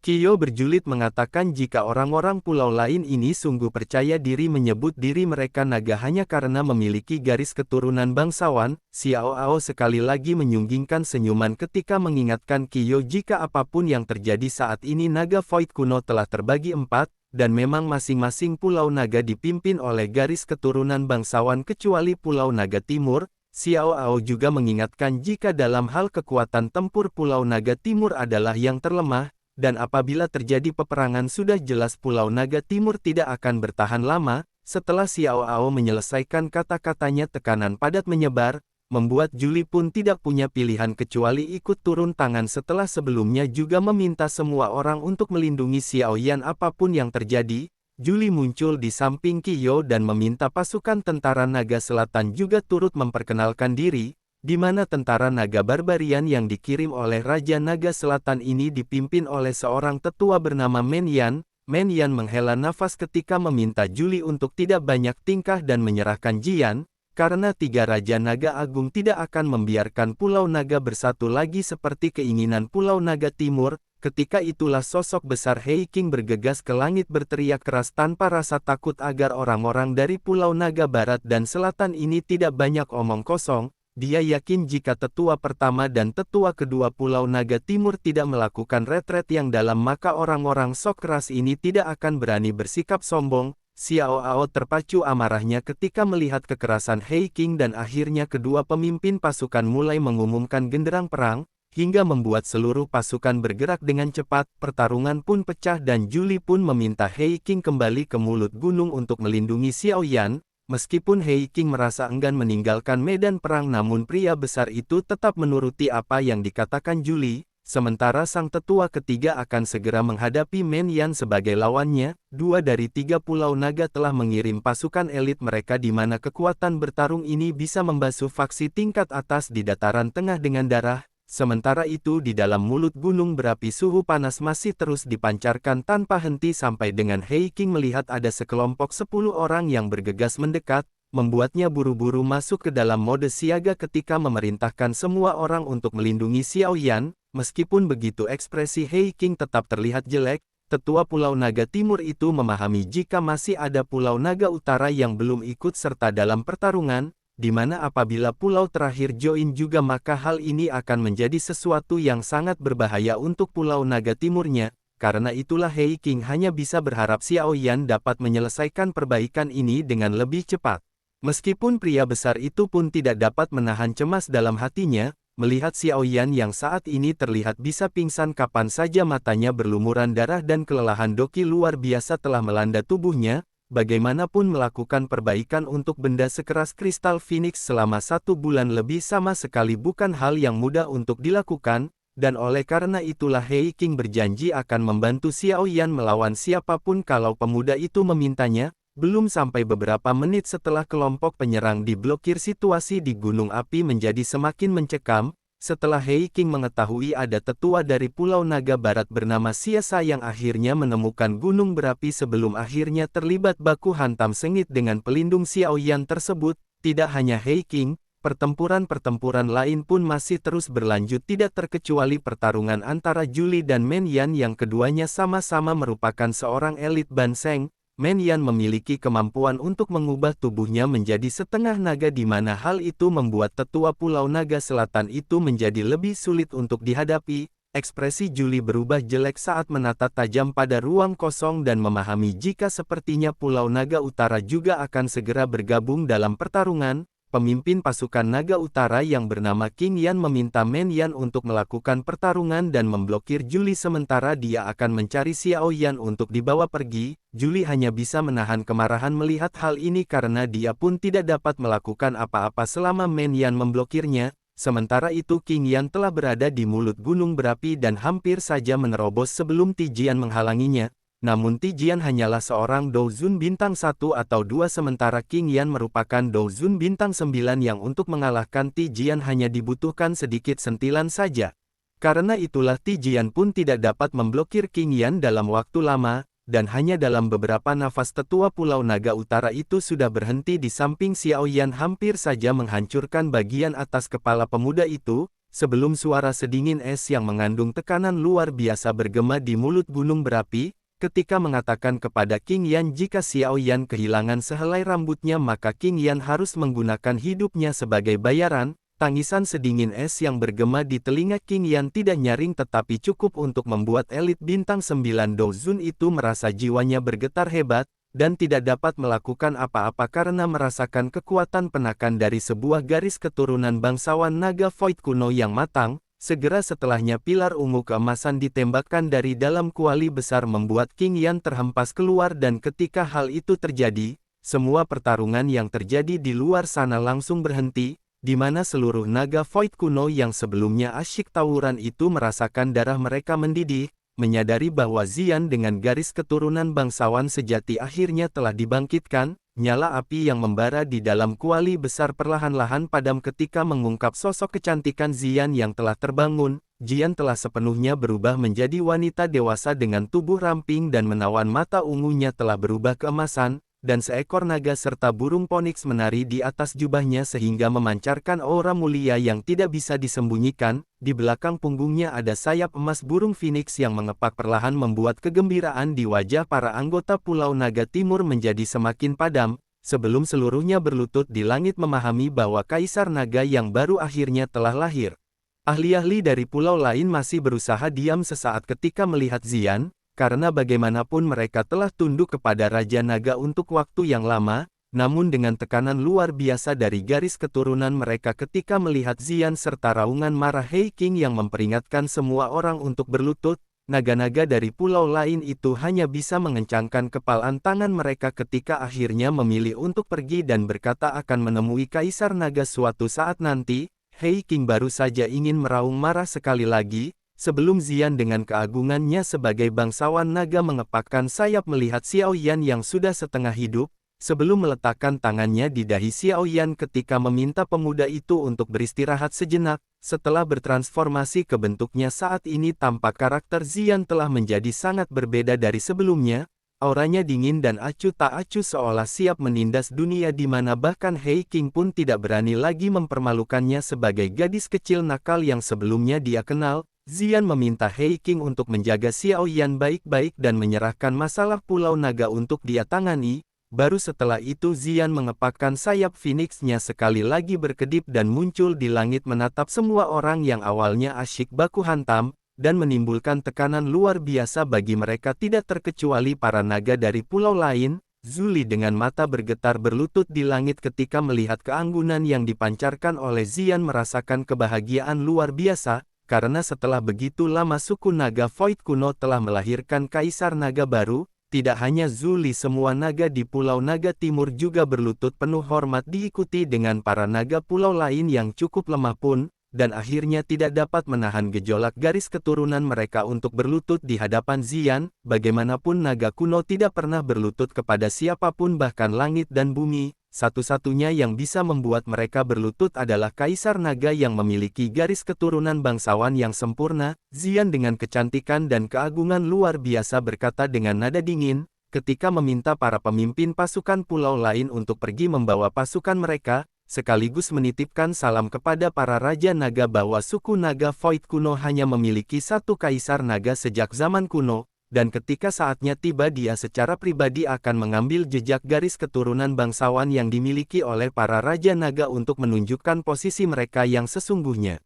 Kiyo berjulit mengatakan jika orang-orang pulau lain ini sungguh percaya diri menyebut diri mereka naga hanya karena memiliki garis keturunan bangsawan, Xiao Ao sekali lagi menyunggingkan senyuman ketika mengingatkan Kiyo jika apapun yang terjadi saat ini naga Void kuno telah terbagi 4, dan memang masing-masing pulau naga dipimpin oleh garis keturunan bangsawan kecuali pulau naga timur. Xiao Ao juga mengingatkan jika dalam hal kekuatan tempur pulau naga timur adalah yang terlemah, dan apabila terjadi peperangan sudah jelas Pulau Naga Timur tidak akan bertahan lama. Setelah Xiao Ao menyelesaikan kata-katanya tekanan padat menyebar, membuat Julie pun tidak punya pilihan kecuali ikut turun tangan setelah sebelumnya juga meminta semua orang untuk melindungi Xiao Yan apapun yang terjadi. Julie muncul di samping Kiyo dan meminta pasukan tentara Naga Selatan juga turut memperkenalkan diri, di mana tentara naga barbarian yang dikirim oleh Raja Naga Selatan ini dipimpin oleh seorang tetua bernama Men Yan. Men Yan menghela nafas ketika meminta Julie untuk tidak banyak tingkah dan menyerahkan Jian, karena tiga Raja Naga Agung tidak akan membiarkan Pulau Naga bersatu lagi seperti keinginan Pulau Naga Timur. Ketika itulah sosok besar Hei King bergegas ke langit berteriak keras tanpa rasa takut agar orang-orang dari Pulau Naga Barat dan Selatan ini tidak banyak omong kosong. Dia yakin jika tetua pertama dan tetua kedua Pulau Naga Timur tidak melakukan retret yang dalam maka orang-orang sok keras ini tidak akan berani bersikap sombong. Xiao Ao terpacu amarahnya ketika melihat kekerasan Hei King dan akhirnya kedua pemimpin pasukan mulai mengumumkan genderang perang, hingga membuat seluruh pasukan bergerak dengan cepat. Pertarungan pun pecah dan Julie pun meminta Hei King kembali ke mulut gunung untuk melindungi Xiao Yan. Meskipun Hei King merasa enggan meninggalkan medan perang namun pria besar itu tetap menuruti apa yang dikatakan Julie, sementara sang tetua ketiga akan segera menghadapi Men Yan sebagai lawannya. 2 dari 3 pulau naga telah mengirim pasukan elit mereka di mana kekuatan bertarung ini bisa membasuh faksi tingkat atas di dataran tengah dengan darah. Sementara itu di dalam mulut gunung berapi suhu panas masih terus dipancarkan tanpa henti sampai dengan Hei King melihat ada sekelompok 10 orang yang bergegas mendekat, membuatnya buru-buru masuk ke dalam mode siaga ketika memerintahkan semua orang untuk melindungi Xiao Yan. Meskipun begitu ekspresi Hei King tetap terlihat jelek, tetua Pulau Naga Timur itu memahami jika masih ada Pulau Naga Utara yang belum ikut serta dalam pertarungan, di mana apabila pulau terakhir join juga maka hal ini akan menjadi sesuatu yang sangat berbahaya untuk Pulau Naga Timurnya. Karena itulah Hei King hanya bisa berharap Xiao Yan dapat menyelesaikan perbaikan ini dengan lebih cepat. Meskipun pria besar itu pun tidak dapat menahan cemas dalam hatinya, melihat Xiao Yan yang saat ini terlihat bisa pingsan kapan saja matanya berlumuran darah dan kelelahan doki luar biasa telah melanda tubuhnya. Bagaimanapun melakukan perbaikan untuk benda sekeras kristal Phoenix selama 1 bulan lebih sama sekali bukan hal yang mudah untuk dilakukan, dan oleh karena itulah Hei King berjanji akan membantu Xiao Yan melawan siapapun kalau pemuda itu memintanya. Belum sampai beberapa menit setelah kelompok penyerang diblokir situasi di Gunung Api menjadi semakin mencekam. Setelah Hei King mengetahui ada tetua dari Pulau Naga Barat bernama Siasa yang akhirnya menemukan gunung berapi sebelum akhirnya terlibat baku hantam sengit dengan pelindung Xiao Yan tersebut, tidak hanya Hei King, pertempuran-pertempuran lain pun masih terus berlanjut tidak terkecuali pertarungan antara Julie dan Men Yan yang keduanya sama-sama merupakan seorang elit Banseng. Men Yan memiliki kemampuan untuk mengubah tubuhnya menjadi setengah naga di mana hal itu membuat tetua Pulau Naga Selatan itu menjadi lebih sulit untuk dihadapi. Ekspresi Julie berubah jelek saat menatap tajam pada ruang kosong dan memahami jika sepertinya Pulau Naga Utara juga akan segera bergabung dalam pertarungan. Pemimpin pasukan Naga Utara yang bernama King Yan meminta Men Yan untuk melakukan pertarungan dan memblokir Julie sementara dia akan mencari Xiao Yan untuk dibawa pergi. Julie hanya bisa menahan kemarahan melihat hal ini karena dia pun tidak dapat melakukan apa-apa selama Men Yan memblokirnya. Sementara itu King Yan telah berada di mulut gunung berapi dan hampir saja menerobos sebelum Tijian menghalanginya. Namun Tijian hanyalah seorang Douzun bintang 1 atau 2 sementara King Yan merupakan Douzun bintang 9 yang untuk mengalahkan Tijian hanya dibutuhkan sedikit sentilan saja. Karena itulah Tijian pun tidak dapat memblokir King Yan dalam waktu lama, dan hanya dalam beberapa nafas tetua Pulau Naga Utara itu sudah berhenti di samping Xiao Yan hampir saja menghancurkan bagian atas kepala pemuda itu. sebelum suara sedingin es yang mengandung tekanan luar biasa bergema di mulut gunung berapi, ketika mengatakan kepada King Yan jika Xiao Yan kehilangan sehelai rambutnya maka King Yan harus menggunakan hidupnya sebagai bayaran. Tangisan sedingin es yang bergema di telinga King Yan tidak nyaring tetapi cukup untuk membuat elit bintang 9 Dozun itu merasa jiwanya bergetar hebat, dan tidak dapat melakukan apa-apa karena merasakan kekuatan penakan dari sebuah garis keturunan bangsawan naga Void kuno yang matang. Segera setelahnya pilar ungu keemasan ditembakkan dari dalam kuali besar membuat King Yan terhempas keluar dan ketika hal itu terjadi, semua pertarungan yang terjadi di luar sana langsung berhenti, di mana seluruh naga Void kuno yang sebelumnya asyik tawuran itu merasakan darah mereka mendidih, menyadari bahwa Xian dengan garis keturunan bangsawan sejati akhirnya telah dibangkitkan. Nyala api yang membara di dalam kuali besar perlahan-lahan padam ketika mengungkap sosok kecantikan Xian yang telah terbangun. Xian telah sepenuhnya berubah menjadi wanita dewasa dengan tubuh ramping dan menawan mata ungunya telah berubah keemasan, dan seekor naga serta burung phoenix menari di atas jubahnya sehingga memancarkan aura mulia yang tidak bisa disembunyikan. Di belakang punggungnya ada sayap emas burung phoenix yang mengepak perlahan membuat kegembiraan di wajah para anggota Pulau Naga Timur menjadi semakin padam, sebelum seluruhnya berlutut di langit memahami bahwa Kaisar Naga yang baru akhirnya telah lahir. Ahli-ahli dari pulau lain masih berusaha diam sesaat ketika melihat Xian, karena bagaimanapun mereka telah tunduk kepada Raja Naga untuk waktu yang lama, namun dengan tekanan luar biasa dari garis keturunan mereka ketika melihat Xian serta raungan marah Hei King yang memperingatkan semua orang untuk berlutut, naga-naga dari pulau lain itu hanya bisa mengencangkan kepalan tangan mereka ketika akhirnya memilih untuk pergi dan berkata akan menemui Kaisar Naga suatu saat nanti. Hei King baru saja ingin meraung marah sekali lagi, sebelum Xian dengan keagungannya sebagai bangsawan naga mengepakkan sayap melihat Xiao Yan yang sudah setengah hidup, sebelum meletakkan tangannya di dahi Xiao Yan ketika meminta pemuda itu untuk beristirahat sejenak. Setelah bertransformasi ke bentuknya saat ini tampak karakter Xian telah menjadi sangat berbeda dari sebelumnya. Auranya dingin dan acuh tak acuh seolah siap menindas dunia di mana bahkan Hei King pun tidak berani lagi mempermalukannya sebagai gadis kecil nakal yang sebelumnya dia kenal. Xian meminta Hei King untuk menjaga Xiao Yan baik-baik dan menyerahkan masalah Pulau Naga untuk dia tangani. Baru setelah itu Xian mengepakkan sayap Phoenix-nya sekali lagi berkedip dan muncul di langit menatap semua orang yang awalnya asyik baku hantam, dan menimbulkan tekanan luar biasa bagi mereka tidak terkecuali para naga dari pulau lain. Zuli dengan mata bergetar berlutut di langit ketika melihat keanggunan yang dipancarkan oleh Xian merasakan kebahagiaan luar biasa, karena setelah begitu lama suku naga Void kuno telah melahirkan Kaisar Naga baru. Tidak hanya Zuli, semua naga di Pulau Naga Timur juga berlutut penuh hormat diikuti dengan para naga pulau lain yang cukup lemah pun, dan akhirnya tidak dapat menahan gejolak garis keturunan mereka untuk berlutut di hadapan Xian. Bagaimanapun naga kuno tidak pernah berlutut kepada siapapun bahkan langit dan bumi. Satu-satunya yang bisa membuat mereka berlutut adalah Kaisar Naga yang memiliki garis keturunan bangsawan yang sempurna. Xian dengan kecantikan dan keagungan luar biasa berkata dengan nada dingin, ketika meminta para pemimpin pasukan pulau lain untuk pergi membawa pasukan mereka, sekaligus menitipkan salam kepada para Raja Naga bahwa suku Naga Void kuno hanya memiliki satu Kaisar Naga sejak zaman kuno. Dan ketika saatnya tiba dia secara pribadi akan mengambil jejak garis keturunan bangsawan yang dimiliki oleh para Raja Naga untuk menunjukkan posisi mereka yang sesungguhnya.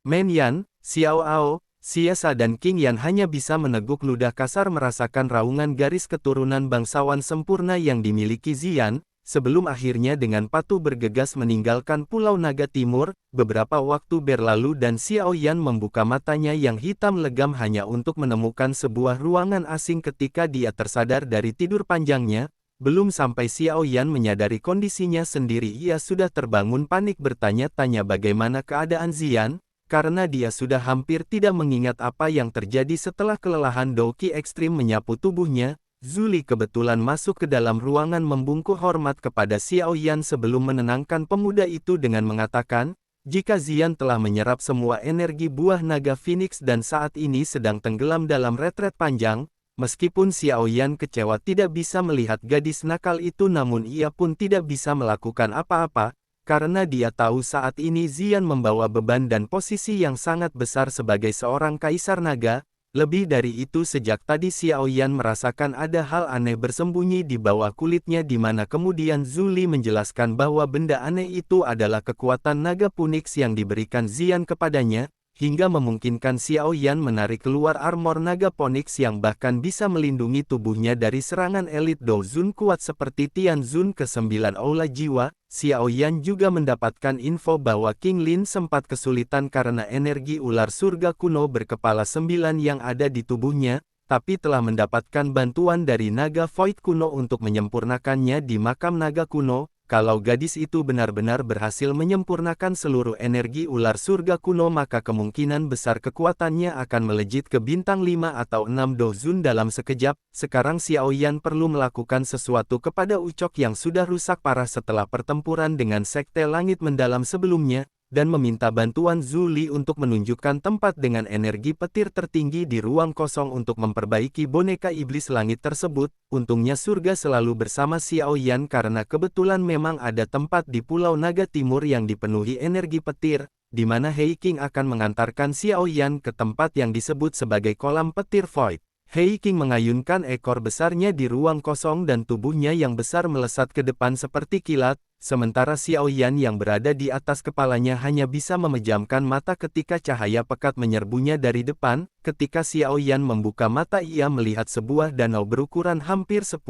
Men Yan, Xiao Ao, Xiesa dan King Yan hanya bisa meneguk ludah kasar merasakan raungan garis keturunan bangsawan sempurna yang dimiliki Xian. Sebelum akhirnya dengan patuh bergegas meninggalkan Pulau Naga Timur, beberapa waktu berlalu dan Xiao Yan membuka matanya yang hitam legam hanya untuk menemukan sebuah ruangan asing ketika dia tersadar dari tidur panjangnya. Belum sampai Xiao Yan menyadari kondisinya sendiri ia sudah terbangun panik bertanya-tanya bagaimana keadaan Xian, karena dia sudah hampir tidak mengingat apa yang terjadi setelah kelelahan Douqi ekstrim menyapu tubuhnya. Zuli kebetulan masuk ke dalam ruangan membungkuk hormat kepada Xiao Yan sebelum menenangkan pemuda itu dengan mengatakan, jika Xian telah menyerap semua energi buah naga Phoenix dan saat ini sedang tenggelam dalam retret panjang, meskipun Xiao Yan kecewa tidak bisa melihat gadis nakal itu namun ia pun tidak bisa melakukan apa-apa. karena dia tahu saat ini Xian membawa beban dan posisi yang sangat besar sebagai seorang kaisar naga. Lebih dari itu, sejak tadi Xiao Yan merasakan ada hal aneh bersembunyi di bawah kulitnya, di mana kemudian Zhu Li menjelaskan bahwa benda aneh itu adalah kekuatan naga Punix yang diberikan Xian kepadanya, hingga memungkinkan Xiao Yan menarik keluar armor naga Ponix yang bahkan bisa melindungi tubuhnya dari serangan elit Dou Zun kuat seperti Tian Zun ke-9 Aula Jiwa. Xiao Yan juga mendapatkan info bahwa King Lin sempat kesulitan karena energi ular surga kuno berkepala 9 yang ada di tubuhnya, tapi telah mendapatkan bantuan dari naga Void kuno untuk menyempurnakannya di makam naga kuno. Kalau gadis itu benar-benar berhasil menyempurnakan seluruh energi ular surga kuno, maka kemungkinan besar kekuatannya akan melejit ke bintang 5 atau 6 Dou Zun dalam sekejap. Sekarang Xiao Yan perlu melakukan sesuatu kepada Ucok yang sudah rusak parah setelah pertempuran dengan Sekte Langit Mendalam sebelumnya, dan meminta bantuan Zhu Li untuk menunjukkan tempat dengan energi petir tertinggi di ruang kosong untuk memperbaiki boneka iblis langit tersebut. Untungnya surga selalu bersama Xiao Yan karena kebetulan memang ada tempat di Pulau Naga Timur yang dipenuhi energi petir, di mana Hei King akan mengantarkan Xiao Yan ke tempat yang disebut sebagai kolam petir Void. Hei King mengayunkan ekor besarnya di ruang kosong dan tubuhnya yang besar melesat ke depan seperti kilat, sementara Xiao Yan yang berada di atas kepalanya hanya bisa memejamkan mata ketika cahaya pekat menyerbunya dari depan. Ketika Xiao Yan membuka mata, ia melihat sebuah danau berukuran hampir 10.000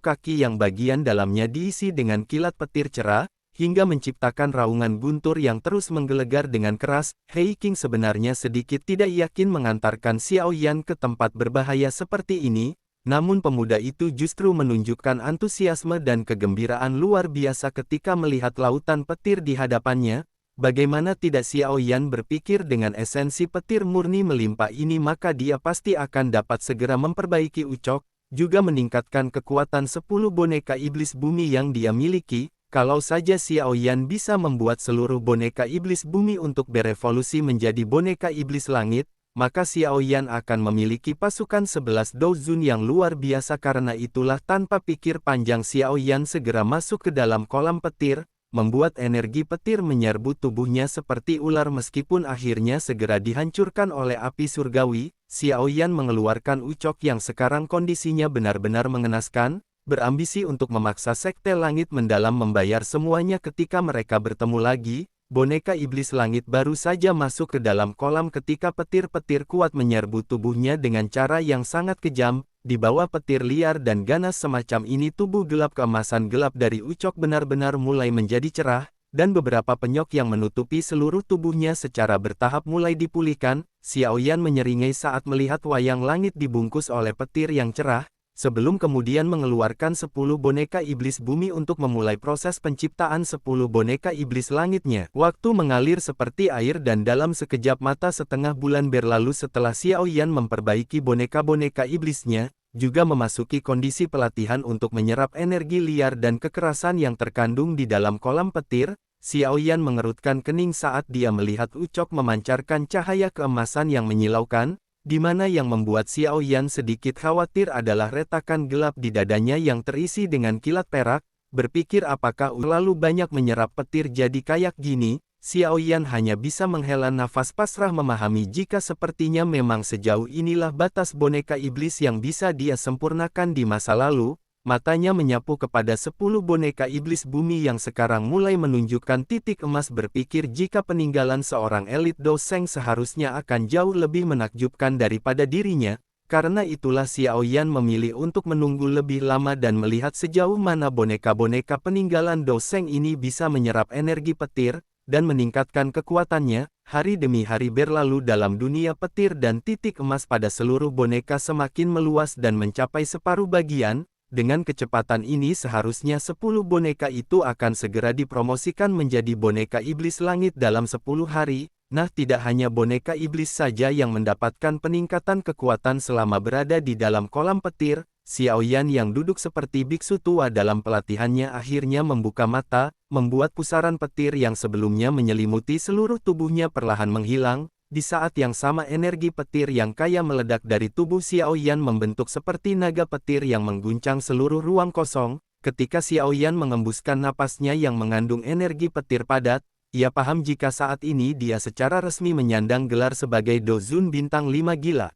kaki yang bagian dalamnya diisi dengan kilat petir cerah, hingga menciptakan raungan guntur yang terus menggelegar dengan keras. Hei King sebenarnya sedikit tidak yakin mengantarkan Xiao Yan ke tempat berbahaya seperti ini, namun pemuda itu justru menunjukkan antusiasme dan kegembiraan luar biasa ketika melihat lautan petir di hadapannya. Bagaimana tidak Xiao Yan berpikir, dengan esensi petir murni melimpah ini maka dia pasti akan dapat segera memperbaiki Ucok, juga meningkatkan kekuatan 10 boneka iblis bumi yang dia miliki. Kalau saja Xiao Yan bisa membuat seluruh boneka iblis bumi untuk berevolusi menjadi boneka iblis langit, maka Xiao Yan akan memiliki pasukan 11 Dou Zun yang luar biasa. Karena itulah tanpa pikir panjang Xiao Yan segera masuk ke dalam kolam petir, membuat energi petir menyerbu tubuhnya seperti ular. Meskipun akhirnya segera dihancurkan oleh api surgawi, Xiao Yan mengeluarkan Ucok yang sekarang kondisinya benar-benar mengenaskan, berambisi untuk memaksa Sekte Langit Mendalam membayar semuanya. Ketika mereka bertemu lagi, boneka iblis langit baru saja masuk ke dalam kolam ketika petir-petir kuat menyerbu tubuhnya dengan cara yang sangat kejam. Di bawah petir liar dan ganas semacam ini, tubuh gelap keemasan gelap dari Ucok benar-benar mulai menjadi cerah, dan beberapa penyok yang menutupi seluruh tubuhnya secara bertahap mulai dipulihkan. Xiao Yan menyeringai saat melihat wayang langit dibungkus oleh petir yang cerah, sebelum kemudian mengeluarkan 10 boneka iblis bumi untuk memulai proses penciptaan 10 boneka iblis langitnya. Waktu mengalir seperti air dan dalam sekejap mata setengah bulan berlalu setelah Xiao Yan memperbaiki boneka-boneka iblisnya, juga memasuki kondisi pelatihan untuk menyerap energi liar dan kekerasan yang terkandung di dalam kolam petir. Xiao Yan mengerutkan kening saat dia melihat Ucok memancarkan cahaya keemasan yang menyilaukan, di mana yang membuat Xiao Yan sedikit khawatir adalah retakan gelap di dadanya yang terisi dengan kilat perak. Berpikir apakah terlalu banyak menyerap petir jadi kayak gini, Xiao Yan hanya bisa menghela nafas pasrah memahami jika sepertinya memang sejauh inilah batas boneka iblis yang bisa dia sempurnakan di masa lalu. Matanya menyapu kepada 10 boneka iblis bumi yang sekarang mulai menunjukkan titik emas. Berpikir jika peninggalan seorang elit Dou Sheng seharusnya akan jauh lebih menakjubkan daripada dirinya. Karena itulah Xiao Yan memilih untuk menunggu lebih lama dan melihat sejauh mana boneka-boneka peninggalan Dou Sheng ini bisa menyerap energi petir, dan meningkatkan kekuatannya. Hari demi hari berlalu dalam dunia petir dan titik emas pada seluruh boneka semakin meluas dan mencapai separuh bagian. Dengan kecepatan ini seharusnya 10 boneka itu akan segera dipromosikan menjadi boneka iblis langit dalam 10 hari. Nah, tidak hanya boneka iblis saja yang mendapatkan peningkatan kekuatan selama berada di dalam kolam petir. Xiao Yan yang duduk seperti biksu tua dalam pelatihannya akhirnya membuka mata, membuat pusaran petir yang sebelumnya menyelimuti seluruh tubuhnya perlahan menghilang. Di saat yang sama energi petir yang kaya meledak dari tubuh Xiao Yan membentuk seperti naga petir yang mengguncang seluruh ruang kosong. Ketika Xiao Yan mengembuskan napasnya yang mengandung energi petir padat, ia paham jika saat ini dia secara resmi menyandang gelar sebagai Dozun Bintang 5 Gila.